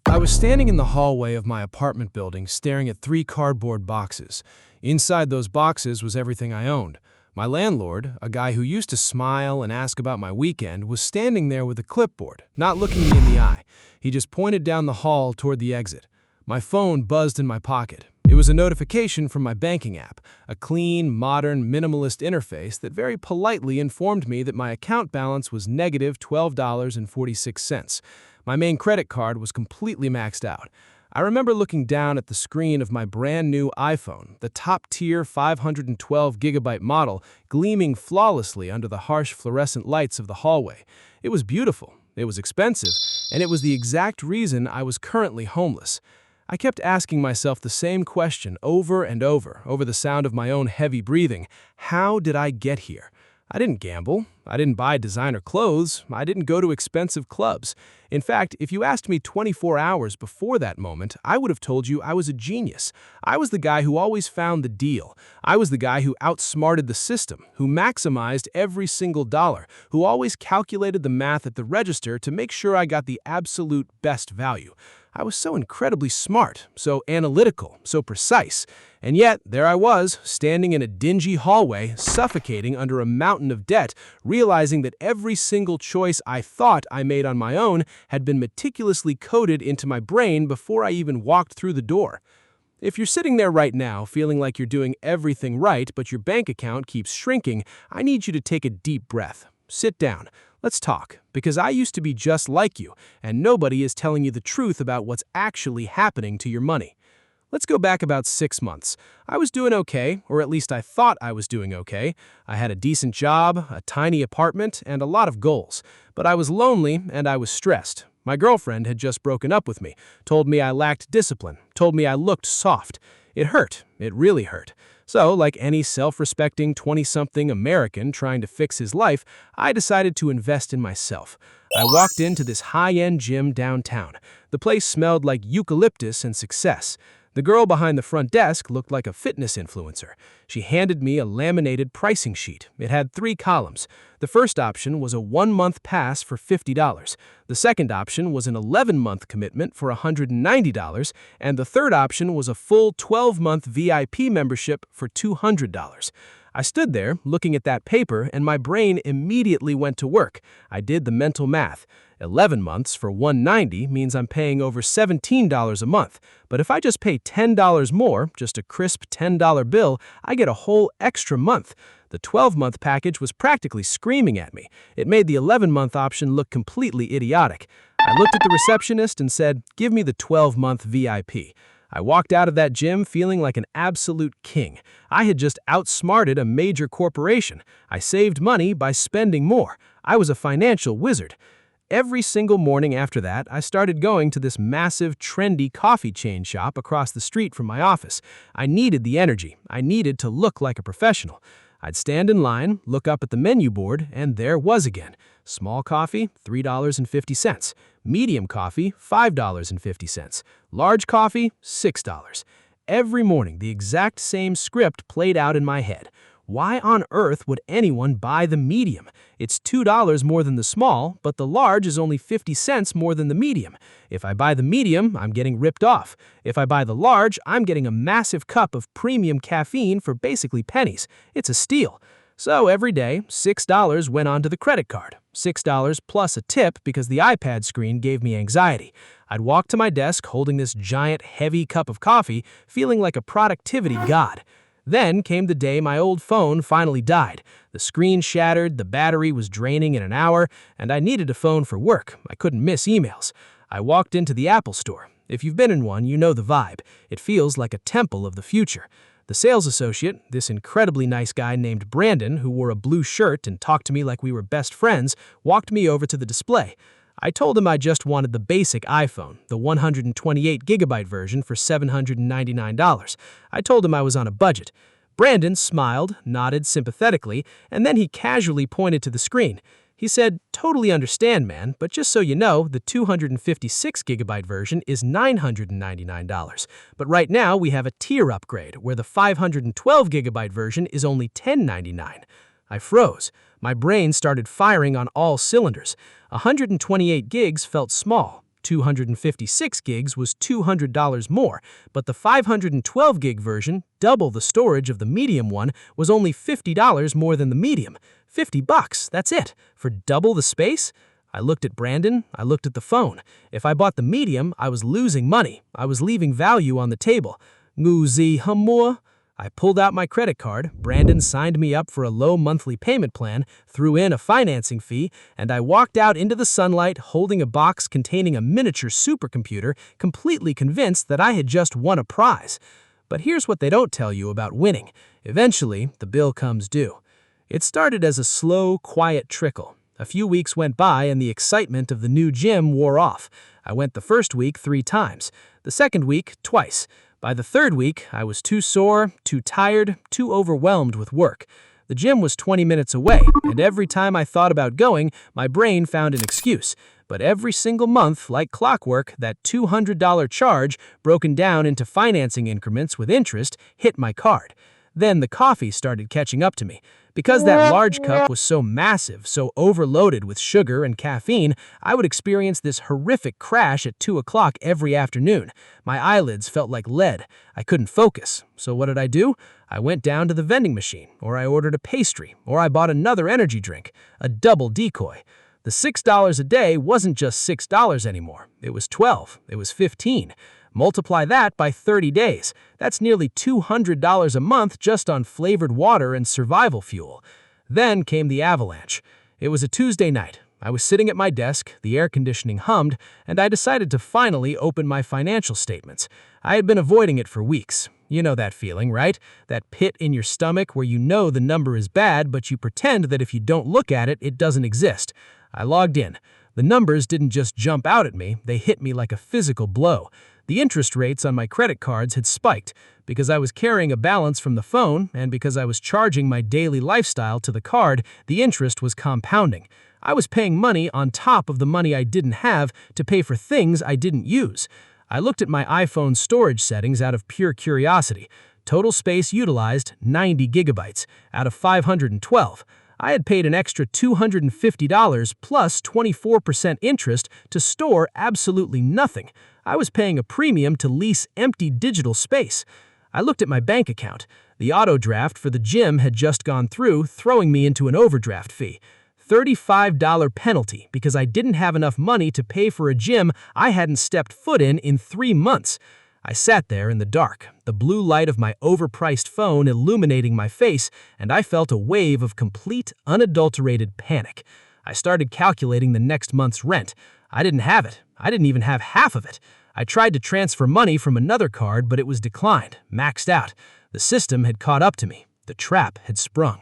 I was standing in the hallway of my apartment building staring at three cardboard boxes. Inside those boxes was everything I owned. My landlord, a guy who used to smile and ask about my weekend, was standing there with a clipboard, not looking me in the eye. He just pointed down the hall toward the exit. My phone buzzed in my pocket. It was a notification from my banking app, a clean, modern, minimalist interface that very politely informed me that my account balance was negative $12.46. My main credit card was completely maxed out. I remember looking down at the screen of my brand new iPhone, the top-tier 512GB model, gleaming flawlessly under the harsh fluorescent lights of the hallway. It was beautiful, it was expensive, and it was the exact reason I was currently homeless. I kept asking myself the same question over and over the sound of my own heavy breathing. How did I get here? I didn't gamble. I didn't buy designer clothes. I didn't go to expensive clubs. In fact, if you asked me 24 hours before that moment, I would have told you I was a genius. I was the guy who always found the deal. I was the guy who outsmarted the system, who maximized every single dollar, who always calculated the math at the register to make sure I got the absolute best value. I was so incredibly smart, so analytical, so precise. And yet, there I was, standing in a dingy hallway, suffocating under a mountain of debt, realizing that every single choice I thought I made on my own had been meticulously coded into my brain before I even walked through the door. If you're sitting there right now, feeling like you're doing everything right, but your bank account keeps shrinking, I need you to take a deep breath. Sit down. Let's talk, because I used to be just like you, and nobody is telling you the truth about what's actually happening to your money. Let's go back about 6 months. I was doing okay, or at least I thought I was doing okay. I had a decent job, a tiny apartment, and a lot of goals. But I was lonely and I was stressed. My girlfriend had just broken up with me, told me I lacked discipline, told me I looked soft. It hurt. It really hurt. So, like any self-respecting 20-something American trying to fix his life, I decided to invest in myself. I walked into this high-end gym downtown. The place smelled like eucalyptus and success. The girl behind the front desk looked like a fitness influencer. She handed me a laminated pricing sheet. It had 3 columns. The first option was a 1-month pass for $50. The second option was an 11-month commitment for $190, and the third option was a full 12-month VIP membership for $200. I stood there, looking at that paper, and my brain immediately went to work. I did the mental math. 11 months for $190 means I'm paying over $17 a month. But if I just pay $10 more, just a crisp $10 bill, I get a whole extra month. The 12-month package was practically screaming at me. It made the 11-month option look completely idiotic. I looked at the receptionist and said, "Give me the 12-month VIP." I walked out of that gym feeling like an absolute king. I had just outsmarted a major corporation. I saved money by spending more. I was a financial wizard. Every single morning after that, I started going to this massive, trendy coffee chain shop across the street from my office. I needed the energy. I needed to look like a professional. I'd stand in line, look up at the menu board, and there was again. Small coffee, $3.50. Medium coffee, $5.50. Large coffee, $6. Every morning, the exact same script played out in my head. Why on earth would anyone buy the medium? It's $2 more than the small, but the large is only 50 cents more than the medium. If I buy the medium, I'm getting ripped off. If I buy the large, I'm getting a massive cup of premium caffeine for basically pennies. It's a steal. So every day, $6 went onto the credit card. $6 plus a tip because the iPad screen gave me anxiety. I'd walk to my desk holding this giant, heavy cup of coffee, feeling like a productivity god. Then came the day my old phone finally died. The screen shattered, the battery was draining in an hour, and I needed a phone for work. I couldn't miss emails. I walked into the Apple store. If you've been in one, you know the vibe. It feels like a temple of the future. The sales associate, this incredibly nice guy named Brandon, who wore a blue shirt and talked to me like we were best friends, walked me over to the display. I told him I just wanted the basic iPhone, the 128GB version for $799. I told him I was on a budget. Brandon smiled, nodded sympathetically, and then he casually pointed to the screen. He said, "Totally understand, man, but just so you know, the 256GB version is $999. But right now, we have a tier upgrade, where the 512GB version is only $1099. I froze. My brain started firing on all cylinders. 128 gigs felt small. 256 gigs was $200 more, but the 512 gig version, double the storage of the medium one, was only $50 more than the medium. $50, that's it, for double the space? I looked at Brandon, I looked at the phone. If I bought the medium, I was losing money. I was leaving value on the table. Ngu zi humor? I pulled out my credit card, Brandon signed me up for a low monthly payment plan, threw in a financing fee, and I walked out into the sunlight holding a box containing a miniature supercomputer, completely convinced that I had just won a prize. But here's what they don't tell you about winning. Eventually, the bill comes due. It started as a slow, quiet trickle. A few weeks went by and the excitement of the new gym wore off. I went the first week 3 times, the second week twice. By the third week, I was too sore, too tired, too overwhelmed with work. The gym was 20 minutes away, and every time I thought about going, my brain found an excuse. But every single month, like clockwork, that $200 charge, broken down into financing increments with interest, hit my card. Then the coffee started catching up to me. Because that large cup was so massive, so overloaded with sugar and caffeine, I would experience this horrific crash at 2 o'clock every afternoon. My eyelids felt like lead. I couldn't focus. So what did I do? I went down to the vending machine, or I ordered a pastry, or I bought another energy drink, a double decoy. The $6 a day wasn't just $6 anymore. It was 12. It was 15. Multiply that by 30 days. That's nearly $200 a month just on flavored water and survival fuel. Then came the avalanche. It was a Tuesday night. I was sitting at my desk, the air conditioning hummed, and I decided to finally open my financial statements. I had been avoiding it for weeks. You know that feeling, right? That pit in your stomach where you know the number is bad, but you pretend that if you don't look at it, it doesn't exist. I logged in. The numbers didn't just jump out at me, they hit me like a physical blow. The interest rates on my credit cards had spiked because I was carrying a balance from the phone and because I was charging my daily lifestyle to the card, the interest was compounding. I was paying money on top of the money I didn't have to pay for things I didn't use. I looked at my iPhone storage settings out of pure curiosity. Total space utilized 90 gigabytes out of 512. I had paid an extra $250 plus 24% interest to store absolutely nothing. I was paying a premium to lease empty digital space. I looked at my bank account. The auto draft for the gym had just gone through, throwing me into an overdraft fee. $35 penalty because I didn't have enough money to pay for a gym I hadn't stepped foot in 3 months. I sat there in the dark, the blue light of my overpriced phone illuminating my face, and I felt a wave of complete, unadulterated panic. I started calculating the next month's rent. I didn't have it. I didn't even have half of it. I tried to transfer money from another card, but it was declined, maxed out. The system had caught up to me. The trap had sprung.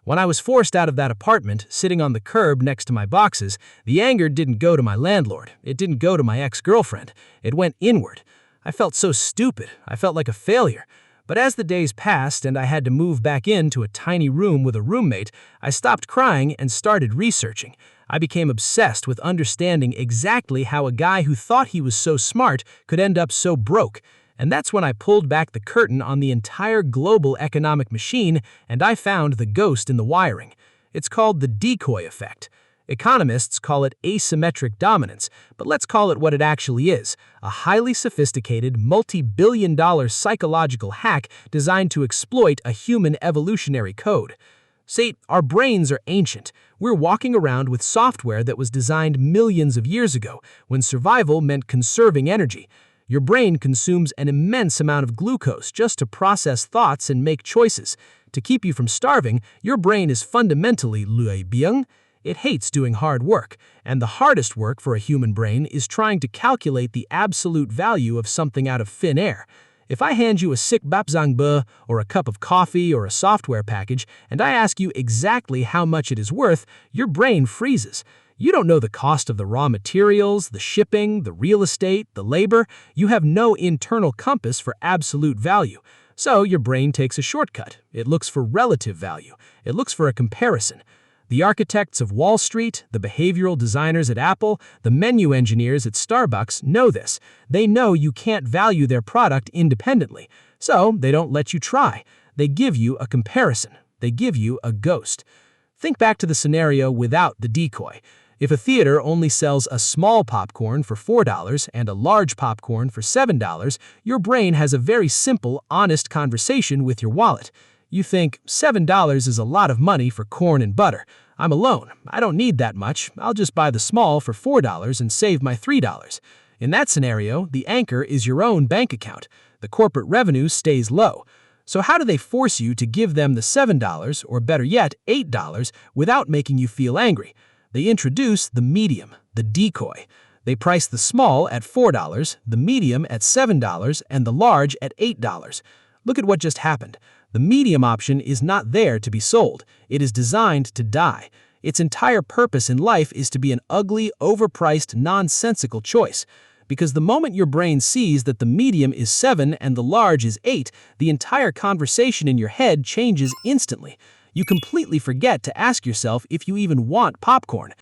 When I was forced out of that apartment, sitting on the curb next to my boxes, the anger didn't go to my landlord. It didn't go to my ex-girlfriend. It went inward. I felt so stupid. I felt like a failure. But as the days passed and I had to move back into a tiny room with a roommate, I stopped crying and started researching. I became obsessed with understanding exactly how a guy who thought he was so smart could end up so broke. And that's when I pulled back the curtain on the entire global economic machine and I found the ghost in the wiring. It's called the decoy effect. Economists call it asymmetric dominance, but let's call it what it actually is, a highly sophisticated, multi-billion-dollar psychological hack designed to exploit a human evolutionary code. See, our brains are ancient. We're walking around with software that was designed millions of years ago, when survival meant conserving energy. Your brain consumes an immense amount of glucose just to process thoughts and make choices. To keep you from starving, your brain is fundamentally lue biang. It hates doing hard work, and the hardest work for a human brain is trying to calculate the absolute value of something out of thin air. If I hand you a sick bapzangbe, or a cup of coffee, or a software package, and I ask you exactly how much it is worth, your brain freezes. You don't know the cost of the raw materials, the shipping, the real estate, the labor. You have no internal compass for absolute value. So your brain takes a shortcut. It looks for relative value. It looks for a comparison. The architects of Wall Street, the behavioral designers at Apple, the menu engineers at Starbucks know this. They know you can't value their product independently, so they don't let you try. They give you a comparison. They give you a ghost. Think back to the scenario without the decoy. If a theater only sells a small popcorn for $4 and a large popcorn for $7, your brain has a very simple, honest conversation with your wallet. You think, $7 is a lot of money for corn and butter. I'm alone. I don't need that much. I'll just buy the small for $4 and save my $3. In that scenario, the anchor is your own bank account. The corporate revenue stays low. So how do they force you to give them the $7, or better yet, $8, without making you feel angry? They introduce the medium, the decoy. They price the small at $4, the medium at $7, and the large at $8. Look at what just happened. The medium option is not there to be sold. It is designed to die. Its entire purpose in life is to be an ugly, overpriced, nonsensical choice. Because the moment your brain sees that the medium is 7 and the large is 8, the entire conversation in your head changes instantly. You completely forget to ask yourself if you even want popcorn.